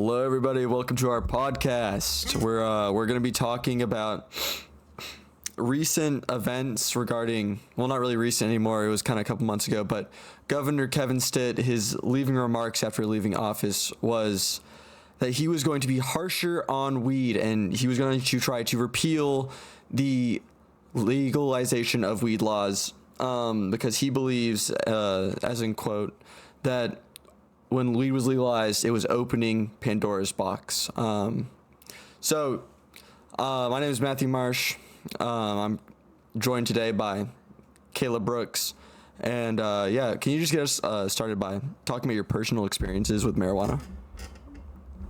Hello, everybody. Welcome to our podcast. We're going to be talking about recent events regarding, well, not really recent anymore. It was kind of a couple months ago, but Governor Kevin Stitt, his leaving remarks after leaving office was that he was going to be harsher on weed and he was going to try to repeal the legalization of weed laws because he believes, as in quote, that when weed was legalized, it was opening Pandora's box. My name is Matthew Marsh. I'm joined today by Caleb Brooks. And can you just get us started by talking about your personal experiences with marijuana?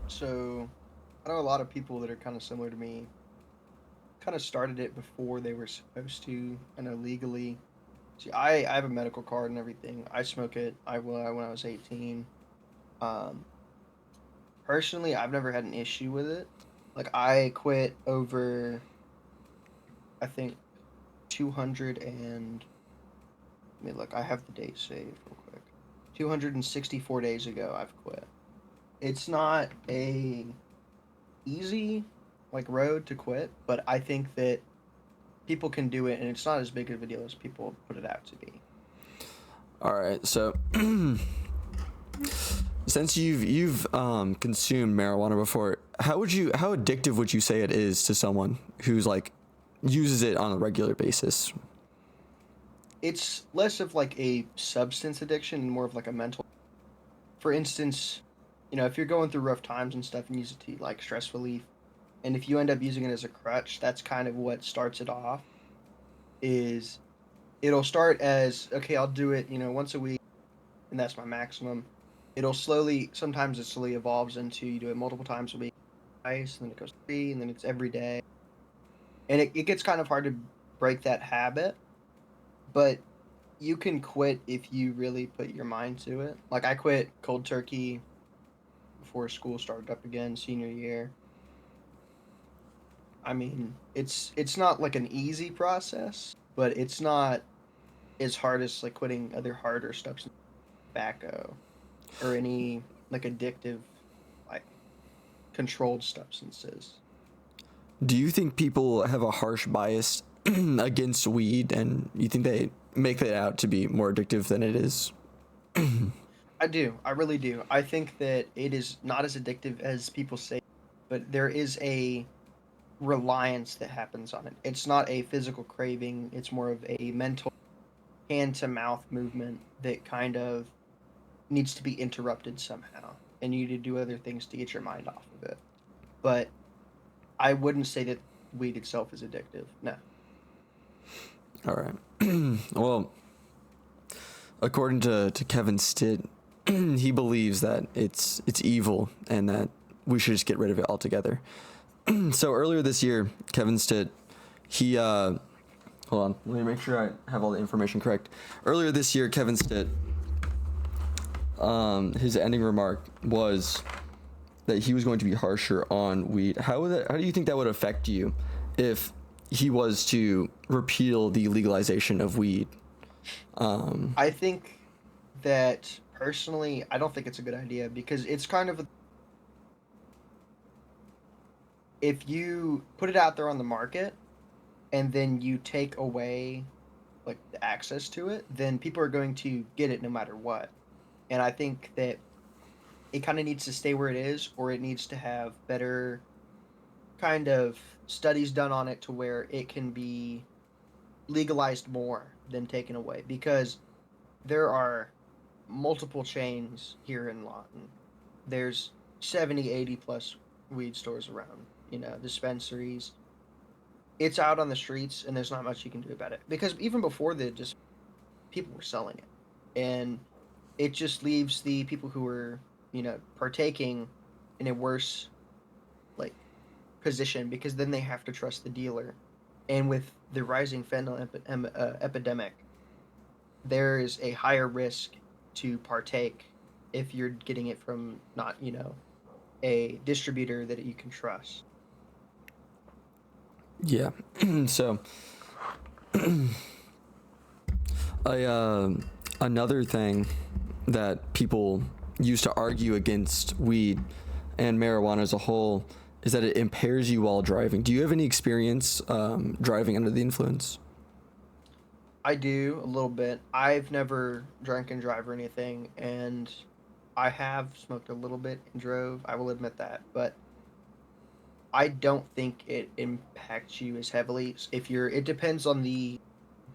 So, I know a lot of people that are kind of similar to me kind of started it before they were supposed to, and illegally. See, I have a medical card and everything. I smoke it. When I was 18. Um, Personally, I've never had an issue with it. Like I quit over, I think, 200 and let me look. I have the date saved real quick. 264 days ago, I've quit. It's not a easy road to quit, but I think that people can do it, and it's not as big of a deal as people put it out to be. All right, so since you've consumed marijuana before, how addictive would you say it is to someone who's uses it on a regular basis? It's less of a substance addiction and more of a mental. For instance, if you're going through rough times and stuff and use it to stress relief, and if you end up using it as a crutch, that's kind of what starts it off. Is it'll start as, okay, I'll do it, once a week, and that's my maximum. Sometimes it slowly evolves into you do it multiple times a week, twice, and then it goes 3, and then it's every day. And it gets kind of hard to break that habit, but you can quit if you really put your mind to it. Like I quit cold turkey before school started up again, senior year. I mean, it's not an easy process, but it's not as hard as quitting other harder stuff, tobacco, or any addictive, like controlled substances. Do you think people have a harsh bias against weed, and you think they make it out to be more addictive than it is? I do. I really do. I think that it is not as addictive as people say, but there is a reliance that happens on it. It's not a physical craving, it's more of a mental hand to mouth movement that kind of needs to be interrupted somehow, and you need to do other things to get your mind off of it. But I wouldn't say that weed itself is addictive. No. All right. Well, according to Kevin Stitt, he believes that it's evil and that we should just get rid of it altogether. So earlier this year, Kevin Stitt, he hold on, let me make sure I have all the information correct. Earlier this year, Kevin Stitt, his ending remark was that he was going to be harsher on weed. How do you think that would affect you if he was to repeal the legalization of weed? I think that personally, I don't think it's a good idea because it's kind of if you put it out there on the market and then you take away the access to it, then people are going to get it no matter what. And I think that it kind of needs to stay where it is, or it needs to have better kind of studies done on it to where it can be legalized more than taken away, because there are multiple chains here in Lawton. There's 70, 80 plus weed stores around, dispensaries. It's out on the streets and there's not much you can do about it, because even before just people were selling it, and it just leaves the people who are partaking in a worse position, because then they have to trust the dealer. And with the rising fentanyl epidemic, there is a higher risk to partake if you're getting it from not a distributor that you can trust. Yeah. So another thing that people used to argue against weed and marijuana as a whole is that it impairs you while driving. Do you have any experience driving under the influence? I do a little bit. I've never drank and drive or anything, and I have smoked a little bit and drove. I will admit that, but I don't think it impacts you as heavily. If you're, it depends on the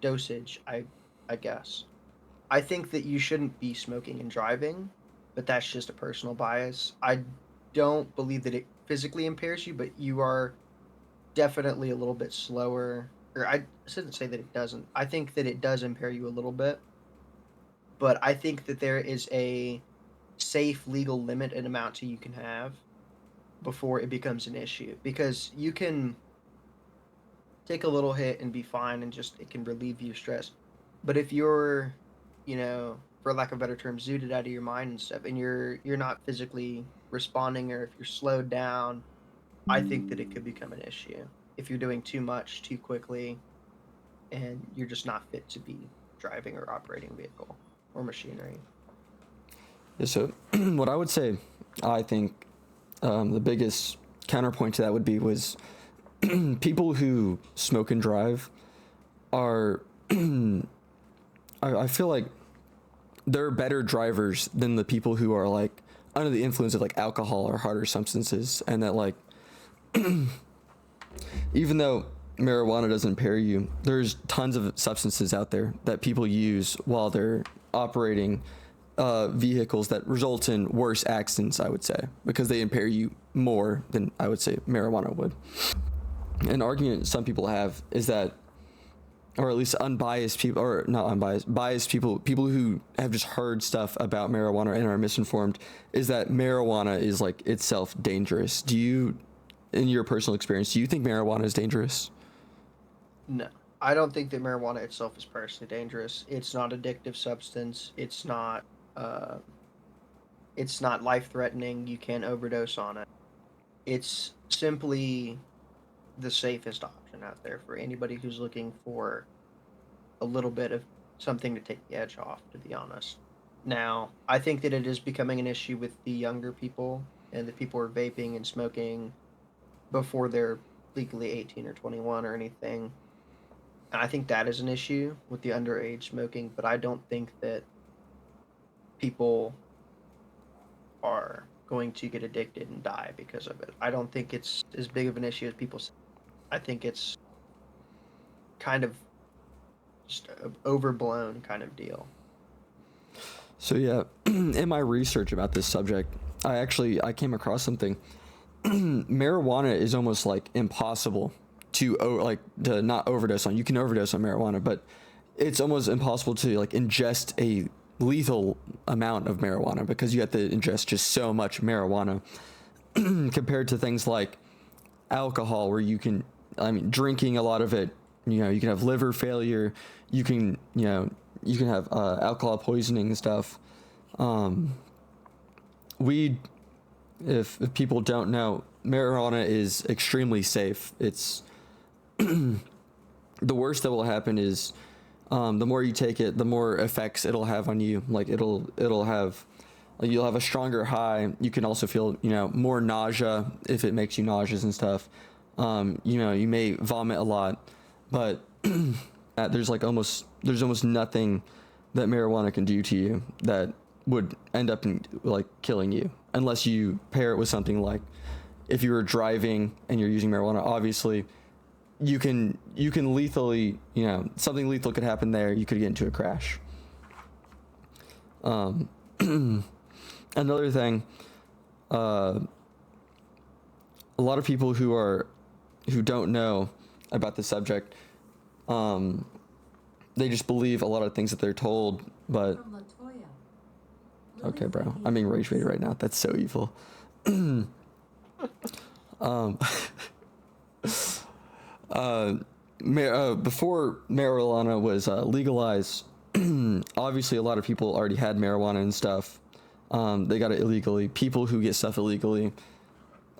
dosage. I guess. I think that you shouldn't be smoking and driving, but that's just a personal bias. I don't believe that it physically impairs you, but you are definitely a little bit slower. Or I shouldn't say that it doesn't. I think that it does impair you a little bit, but I think that there is a safe legal limit and amount to you can have before it becomes an issue, because you can take a little hit and be fine and just it can relieve you of stress. But if you're, for lack of a better term, zooted out of your mind and stuff, and you're not physically responding, or if you're slowed down, I think that it could become an issue if you're doing too much too quickly and you're just not fit to be driving or operating a vehicle or machinery. Yeah, so what I would say, I think the biggest counterpoint to that would be was people who smoke and drive are I feel like they're better drivers than the people who are like under the influence of like alcohol or harder substances, and that like even though marijuana doesn't impair you, there's tons of substances out there that people use while they're operating vehicles that result in worse accidents, I would say, because they impair you more than I would say marijuana would. An argument some people have is that, or at least unbiased people, or not unbiased, biased people who have just heard stuff about marijuana and are misinformed, is that marijuana is like itself dangerous. Do you, in your personal experience, do you think marijuana is dangerous? No, I don't think that marijuana itself is personally dangerous. It's not addictive substance. Uh, it's not life threatening. You can't overdose on it. It's simply the safest option out there for anybody who's looking for a little bit of something to take the edge off, to be honest. Now, I think that it is becoming an issue with the younger people, and the people are vaping and smoking before they're legally 18 or 21 or anything. And I think that is an issue with the underage smoking, but I don't think that people are going to get addicted and die because of it. I don't think it's as big of an issue as people say. I think it's kind of just an overblown kind of deal. So yeah, in my research about this subject, I came across something. Marijuana is almost like impossible to not overdose on. You can overdose on marijuana, but it's almost impossible to like ingest a lethal amount of marijuana, because you have to ingest just so much marijuana compared to things like alcohol, where drinking a lot of it, you can have liver failure, you can have alcohol poisoning and stuff. Weed, if people don't know, marijuana is extremely safe. It's the worst that will happen is the more you take it, the more effects it'll have on you. Like it'll have, like, you'll have a stronger high. You can also feel more nausea if it makes you nauseous and stuff. You may vomit a lot, but there's almost nothing that marijuana can do to you that would end up in like killing you, unless you pair it with something like, if you were driving and you're using marijuana, obviously you can lethally, something lethal could happen there. You could get into a crash. Another thing, a lot of people who don't know about the subject, they just believe a lot of things that they're told, but okay, bro, I'm being rage baited right now. That's so evil. Before marijuana was legalized, obviously a lot of people already had marijuana and stuff. They got it illegally. People who get stuff illegally,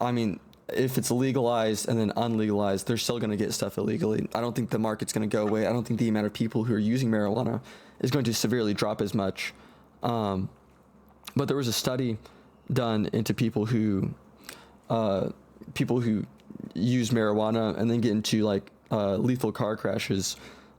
I mean, if it's legalized and then unlegalized, they're still going to get stuff illegally. I don't think the market's going to go away. I don't think the amount of people who are using marijuana is going to severely drop as much. But there was a study done into people who people who use marijuana and then get into like lethal car crashes.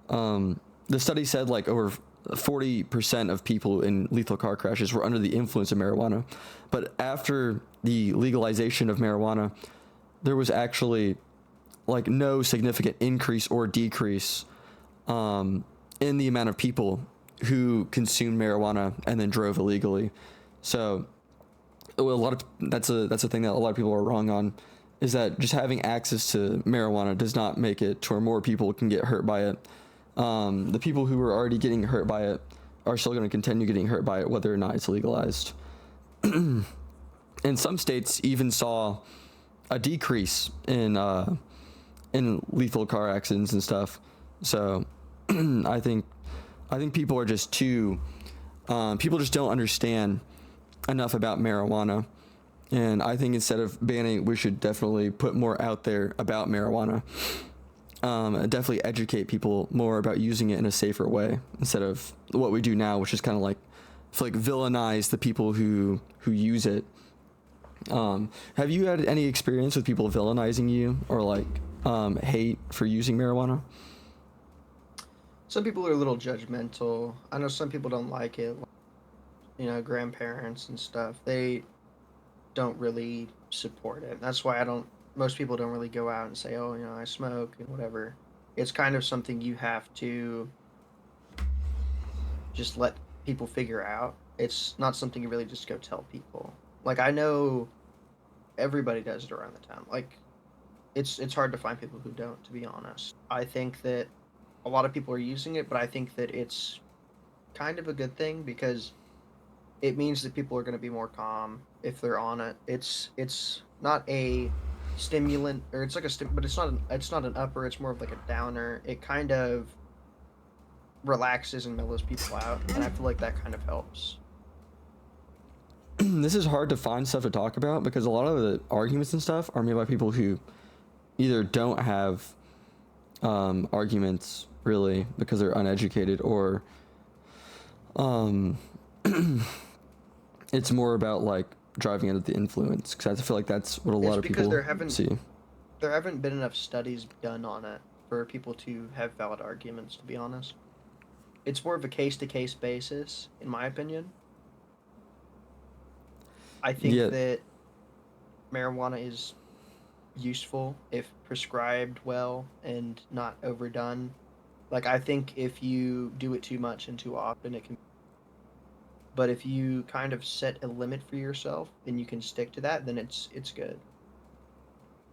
The study said like over 40% of people in lethal car crashes were under the influence of marijuana. But after the legalization of marijuana, there was actually like no significant increase or decrease in the amount of people who consumed marijuana and then drove illegally. So that's a thing that a lot of people are wrong on, is that just having access to marijuana does not make it to where more people can get hurt by it. The people who are already getting hurt by it are still going to continue getting hurt by it, whether or not it's legalized. And some states even saw a decrease in lethal car accidents and stuff. So I think people are just people just don't understand enough about marijuana. And I think instead of banning, we should definitely put more out there about marijuana. Definitely educate people more about using it in a safer way instead of what we do now, which is kind of like, I feel like villainize the people who use it. Have you had any experience with people villainizing you or like hate for using marijuana? Some people are a little judgmental. I know some people don't like it. You know, grandparents and stuff. They don't really support it. That's why most people don't really go out and say, oh, you know, I smoke and whatever. It's kind of something you have to just let people figure out. It's not something you really just go tell people. Like, I know everybody does it around the town. Like, it's hard to find people who don't, to be honest. I think that a lot of people are using it, but I think that it's kind of a good thing because it means that people are going to be more calm if they're on it. It's not a stimulant, or it's like but it's not an upper. It's more of like a downer. It kind of relaxes and mellows people out, and I feel like that kind of helps. This is hard to find stuff to talk about because a lot of the arguments and stuff are made by people who either don't have arguments really because they're uneducated, or it's more about like driving under the influence, because I feel like that's what a lot of people see. There haven't been enough studies done on it for people to have valid arguments, to be honest. It's more of a case-to-case basis, in my opinion. I think that marijuana is useful if prescribed well and not overdone. Like, I think if you do it too much and too often, it can. But if you kind of set a limit for yourself and you can stick to that, then it's good.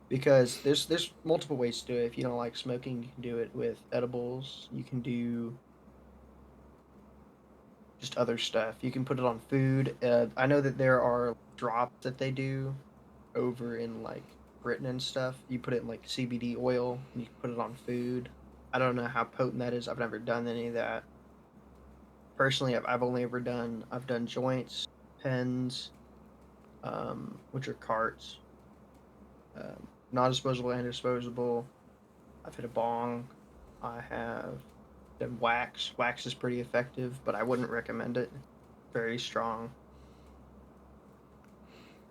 Because there's multiple ways to do it. If you don't like smoking, you can do it with edibles. You can do just other stuff. You can put it on food. I know that there are drops that they do over in like Britain and stuff. You put it in like CBD oil and you can put it on food. I don't know how potent that is. I've never done any of that. Personally, I've done joints, pens, which are carts, non-disposable and disposable. I've hit a bong. I have done wax. Wax is pretty effective, but I wouldn't recommend it. Very strong.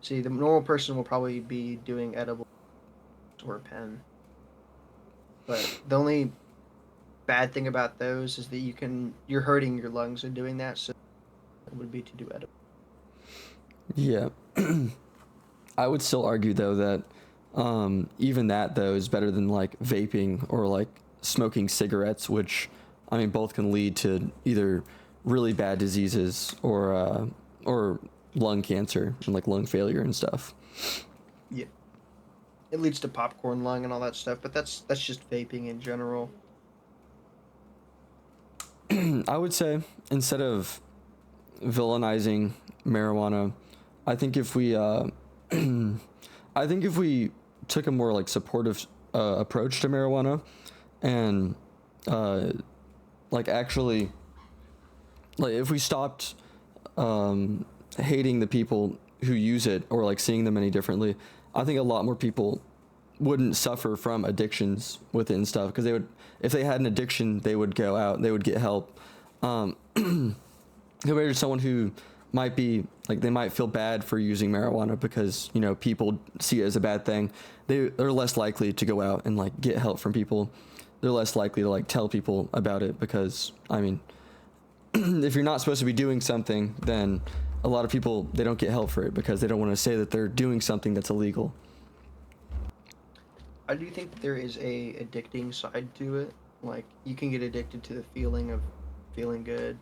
See, the normal person will probably be doing edible or a pen. But the only bad thing about those is that you're hurting your lungs in doing that, so it would be to do edible. Yeah. I would still argue though that even that though is better than like vaping or like smoking cigarettes, which I mean both can lead to either really bad diseases or lung cancer and like lung failure and stuff. Yeah. It leads to popcorn lung and all that stuff, but that's just vaping in general. I would say instead of villainizing marijuana, I think if we took a more like supportive approach to marijuana and like actually like if we stopped hating the people who use it or like seeing them any differently, I think a lot more people wouldn't suffer from addictions with it and stuff, because they would, if they had an addiction, they would go out, they would get help. Compared to someone who might be like they might feel bad for using marijuana because people see it as a bad thing. They're less likely to go out and like get help from people. They're less likely to like tell people about it because I mean, if you're not supposed to be doing something, then a lot of people, they don't get help for it because they don't want to say that they're doing something that's illegal. I do think there is a addicting side to it. Like you can get addicted to the feeling of feeling good,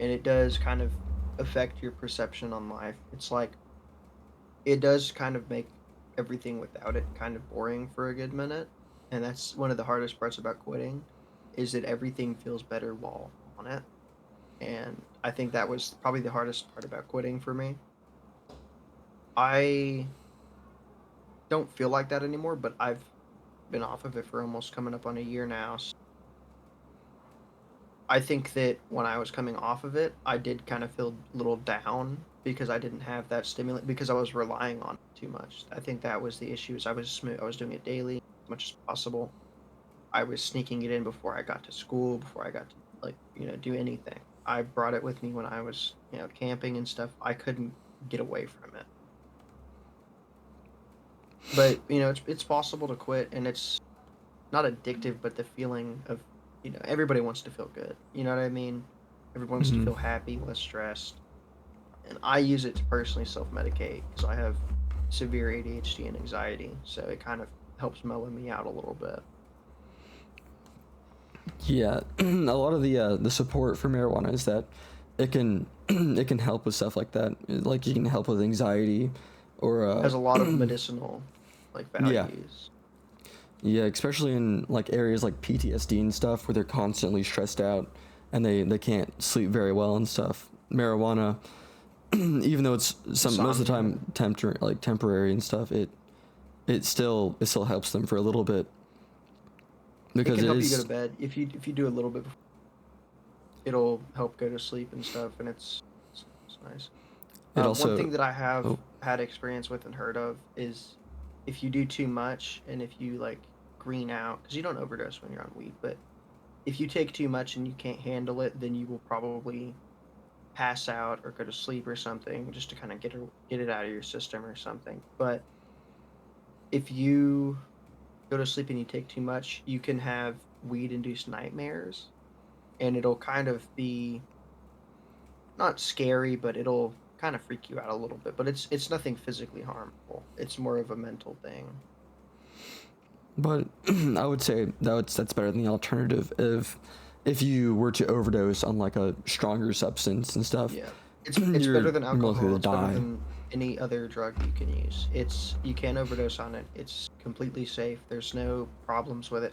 and it does kind of affect your perception on life. It's like it does kind of make everything without it kind of boring for a good minute, and that's one of the hardest parts about quitting, is that everything feels better while on it. And I think that was probably the hardest part about quitting for me. I don't feel like that anymore, but I've been off of it for almost coming up on a year now. So I think that when I was coming off of it, I did kind of feel a little down because I didn't have that stimulant because I was relying on it too much. I think that was the issue. Is I was doing it daily as much as possible. I was sneaking it in before I got to school, before I got to do anything. I brought it with me when I was camping and stuff. I couldn't get away from it. But it's possible to quit, and it's not addictive, but the feeling of everybody wants to feel good. You know what I mean? Everyone wants to feel happy, less stressed. And I use it to personally self-medicate because I have severe ADHD and anxiety, so it kind of helps mellow me out a little bit. Yeah, a lot of the support for marijuana is that it can it can help with stuff like that. Like you can help with anxiety, or It has a lot of medicinal yeah, values. yeah, especially in like areas like PTSD and stuff where they're constantly stressed out and they can't sleep very well and stuff. Marijuana, even though it's most of the Insomnia. time temporary and stuff, it still helps them for a little bit It because can it help you go to is. bed if you do a little bit. It'll help go to sleep and stuff, and it's nice. It One also. thing that I have Oh, had experience with and heard of is if you do too much and if you green out, because you don't overdose when you're on weed, but if you take too much and you can't handle it, then you will probably pass out or go to sleep or something just to kind of get it out of your system or something. But if you go to sleep and you take too much, you can have weed induced nightmares, and it'll kind of be not scary, but it'll kind of freak you out a little bit. But it's nothing physically harmful. It's more of a mental thing. but I would say that's better than the alternative if you were to overdose on like a stronger substance and stuff. Yeah, it's better than You're more likely alcohol. to It's better die. than any other drug you can use. You can't overdose on it. It's completely safe. There's no problems with it.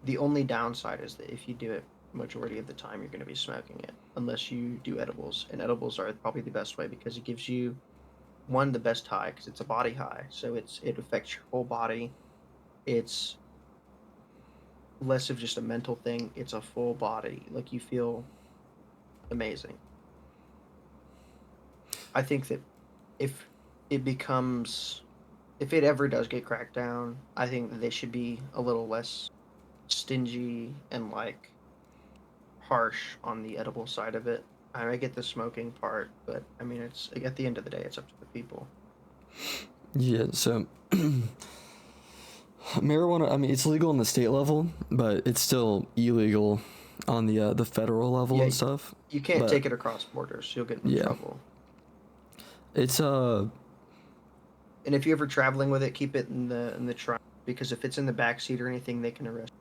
The only downside is that if you do it majority of the time, you're going to be smoking it, unless you do edibles. And edibles are probably the best way because it gives you one the best high because it's a body high, so it affects your whole body. It's less of just a mental thing. It's a full body. Like you feel amazing. I think that if it becomes if it ever does get cracked down, I think that they should be a little less stingy and harsh on the edible side of it. I get the smoking part, but I mean, it's at the end of the day, it's up to the people. Yeah, so marijuana, I mean, it's legal on the state level, but it's still illegal on the federal level Yeah, and stuff. you can't But take it across borders. You'll get in yeah, trouble. it's And if you're ever traveling with it, keep it in the trunk because if it's in the back seat or anything, they can arrest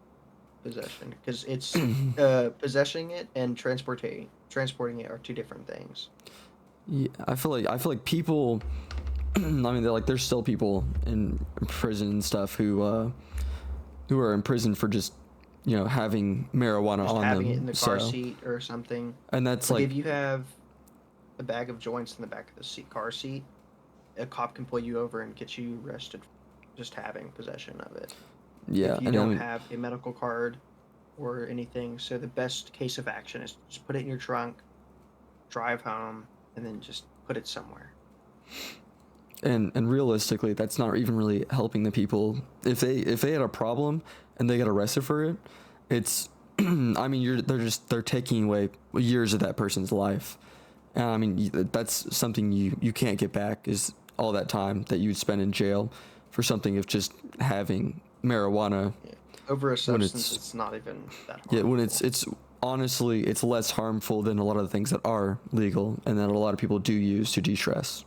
possession because it's possessing it and transporting it are two different things. yeah, I feel like people. I mean, there's still people in prison and stuff who are in prison for just having marijuana Just on having it them. in the car So, seat or something. and that's Like like, if you have a bag of joints in the back of the car seat, a cop can pull you over and get you arrested for just having possession of it. yeah, If you and I don't mean, have a medical card or anything, so the best case of action is just put it in your trunk, drive home, and then just put it somewhere. and realistically, that's not even really helping the people. If they had a problem and they get arrested for it, it's I mean, they're taking away years of that person's life, And I mean, that's something you can't get back, is all that time that you'd spend in jail for something of just having marijuana. Yeah. Over a substance, it's- it's not even that harmful. Yeah, when it's honestly, it's less harmful than a lot of the things that are legal and that a lot of people do use to de-stress.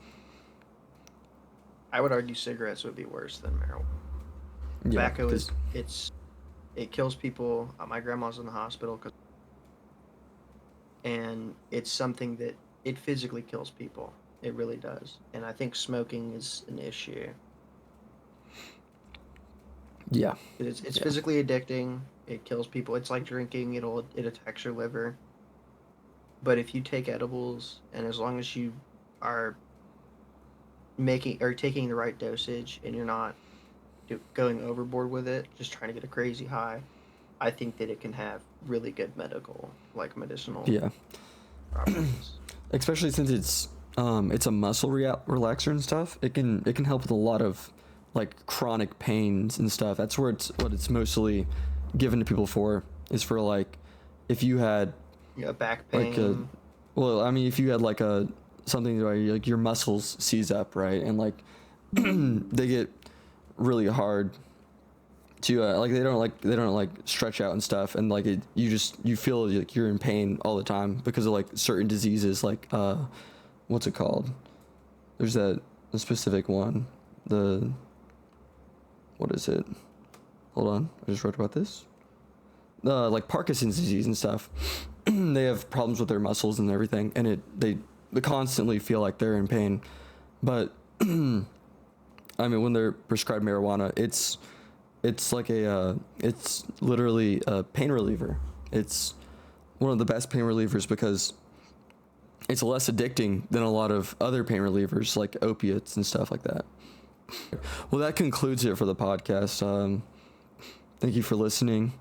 I would argue cigarettes would be worse than marijuana. Yeah, Tobacco 'cause- it kills people. My grandma's in the hospital and it's something that it physically kills people. It really does. And I think smoking is an issue. yeah, It's Yeah. physically addicting. It kills people. It's like drinking. It attacks your liver. But if you take edibles, and as long as you are making or taking the right dosage, and you're not going overboard with it, just trying to get a crazy high, I think that it can have really good medicinal yeah. properties. Especially since it's a muscle relaxer and stuff. It can help with a lot of like chronic pains and stuff. That's where what it's mostly given to people for, is for like if you had Yeah, back pain. if you had like something where like your muscles seize up, right, and like they get really hard to like they don't like stretch out and stuff, and like you feel like you're in pain all the time because of like certain diseases, like what's it called? There's a specific one. What is it? Hold on, I just wrote about this. Like Parkinson's disease and stuff. They have problems with their muscles and everything, and they constantly feel like they're in pain. But I mean, when they're prescribed marijuana, it's like it's literally a pain reliever. It's one of the best pain relievers because it's less addicting than a lot of other pain relievers like opiates and stuff like that. Well, that concludes it for the podcast. Thank you for listening.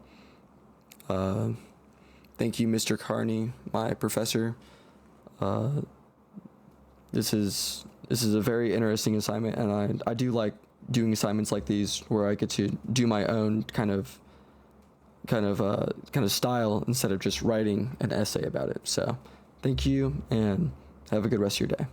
Thank you, Mr. Carney, my professor. This is a very interesting assignment, and I do like doing assignments like these where I get to do my own kind of style instead of just writing an essay about it. So, thank you, and have a good rest of your day.